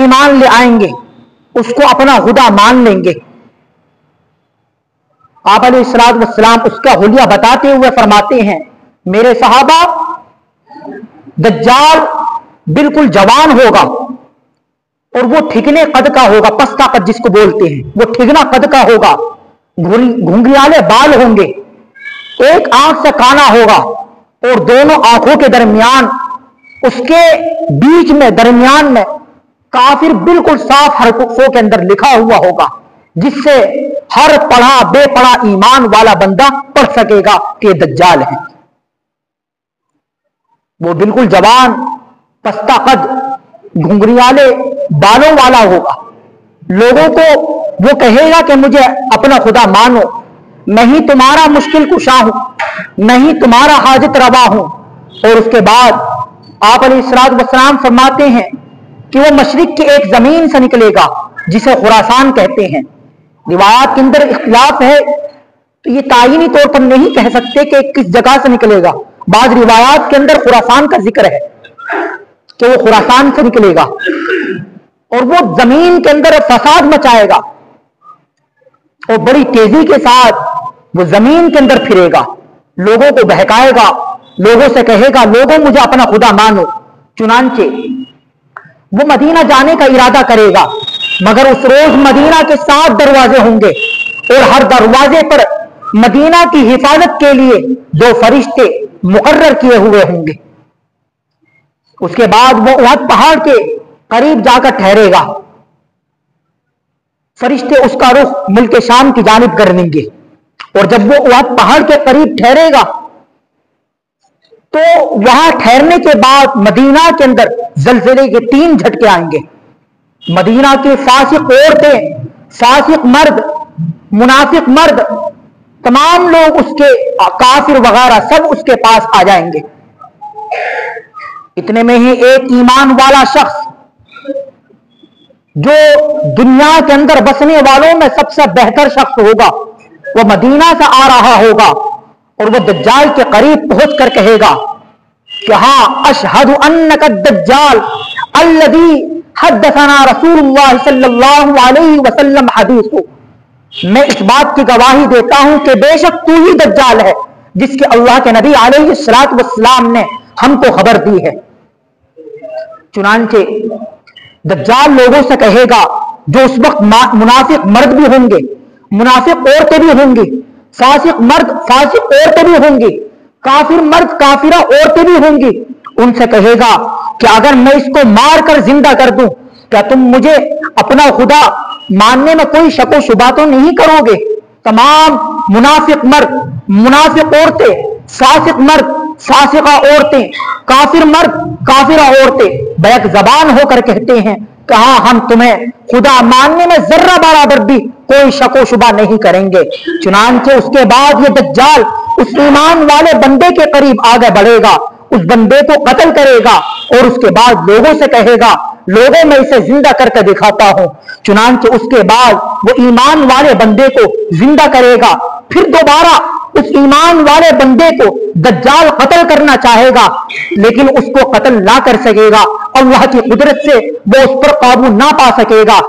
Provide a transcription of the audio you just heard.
ईमान ले आएंगे, उसको अपना खुदा मान लेंगे। आप अलैहिस्सलाम उसका हुलिया बताते हुए फरमाते हैं, मेरे सहाबा, दज्जाल बिल्कुल जवान होगा और वो ठिकने कद का होगा, पस्ता कद जिसको बोलते हैं, वो ठिकना कद का होगा, घुंघरियाले बाल होंगे, एक आंख से काना होगा और दोनों आंखों के दरमियान, उसके बीच में दरमियान में काफिर बिल्कुल साफ हरफों के अंदर लिखा हुआ होगा, जिससे हर पढ़ा बेपढ़ा ईमान वाला बंदा पढ़ सकेगा कि ये दज्जाल है। वो बिल्कुल जवान, पस्ता कद, घुंघरियाले बालों वाला होगा। लोगों को वो कहेगा कि मुझे अपना खुदा मानो, मैं ही तुम्हारा मुश्किल कुशा हूं, मैं ही तुम्हारा हाजत रवा हूं। और उसके बाद आप अलैहिस्सलाम फरमाते हैं कि वो मशरिक की एक जमीन से निकलेगा जिसे खुरासान कहते हैं। रिवायात के अंदर इख्तिलाफ है, तो ये तायीनी तौर पर नहीं कह सकते कि किस जगह से निकलेगा। बाद रिवायात के अंदर खुरासान का जिक्र है कि वो खुरासान से निकलेगा और वो जमीन के अंदर फसाद मचाएगा और बड़ी तेजी के साथ वो जमीन के अंदर फिरेगा, लोगों को बहकाएगा, लोगों से कहेगा, लोगों मुझे अपना खुदा मानो। चुनांचे वो मदीना जाने का इरादा करेगा, मगर उस रोज मदीना के 7 दरवाजे होंगे और हर दरवाजे पर मदीना की हिफाजत के लिए 2 फरिश्ते मुकर्रर किए हुए होंगे। उसके बाद वो उहद पहाड़ के करीब जाकर ठहरेगा, फरिश्ते उसका रुख मुल्क शाम की जानिब कर लेंगे और जब वो उहद पहाड़ के करीब ठहरेगा तो वहां ठहरने के बाद मदीना के अंदर जलजले के 3 झटके आएंगे। मदीना के फासिक औरतें, फासिक मर्द, मुनाफिक मर्द, तमाम लोग उसके, काफिर वगैरह सब उसके पास आ जाएंगे। इतने में ही एक ईमान वाला शख्स जो दुनिया के अंदर बसने वालों में सबसे बेहतर शख्स होगा, वो मदीना से आ रहा होगा और वो दज्जाल के करीब पहुंच कर कहेगा कि हाँ, अशहदु अन्नका दज्जाल अल्लज़ी हद्दसना रसूलुल्लाह सल्लल्लाहु अलैहि वसल्लम हदीसु। मैं इस बात की गवाही देता हूं कि बेशक तू ही दज्जाल है जिसके अल्लाह के नबी अलैहिस्सलातु वस्सलाम ने हमको खबर दी है। चुनांचे दज्जाल लोगों से कहेगा, जो उस वक्त मुनाफिक मर्द भी होंगे, मुनाफिक औरतें भी होंगी, फासिक मर्द फासिक औरतें भी होंगी, काफिर मर्द काफिरा औरतें भी होंगी, उनसे कहेगा कि अगर मैं इसको मार कर जिंदा कर दूं, क्या तुम मुझे अपना खुदा मानने में कोई शको शुबा तो नहीं करोगे? तमाम मुनाफिक मर्द, मुनाफिक औरतें, फासिक मर्द, फासिका औरतें, काफिर मर्द, काफिरा औरतें बैक जबान होकर कहते हैं कि हाँ, हम तुम्हें खुदा मानने में जर्रा बराबर भी कोई शको शुबा नहीं करेंगे। चुनांचे उसके बाद ये दज्जाल उस ईमान वाले बंदे के करीब आगे बढ़ेगा, उस बंदे को कत्ल करेगा और उसके बाद लोगों से कहेगा, लोगों में इसे जिंदा करके दिखाता हूं। चुनांचे उसके बाद वो ईमान वाले बंदे को जिंदा करेगा, फिर दोबारा उस ईमान वाले बंदे को दज्जाल कत्ल करना चाहेगा, लेकिन उसको कत्ल ना कर सकेगा, अल्लाह की कुदरत से वो उस पर काबू ना पा सकेगा।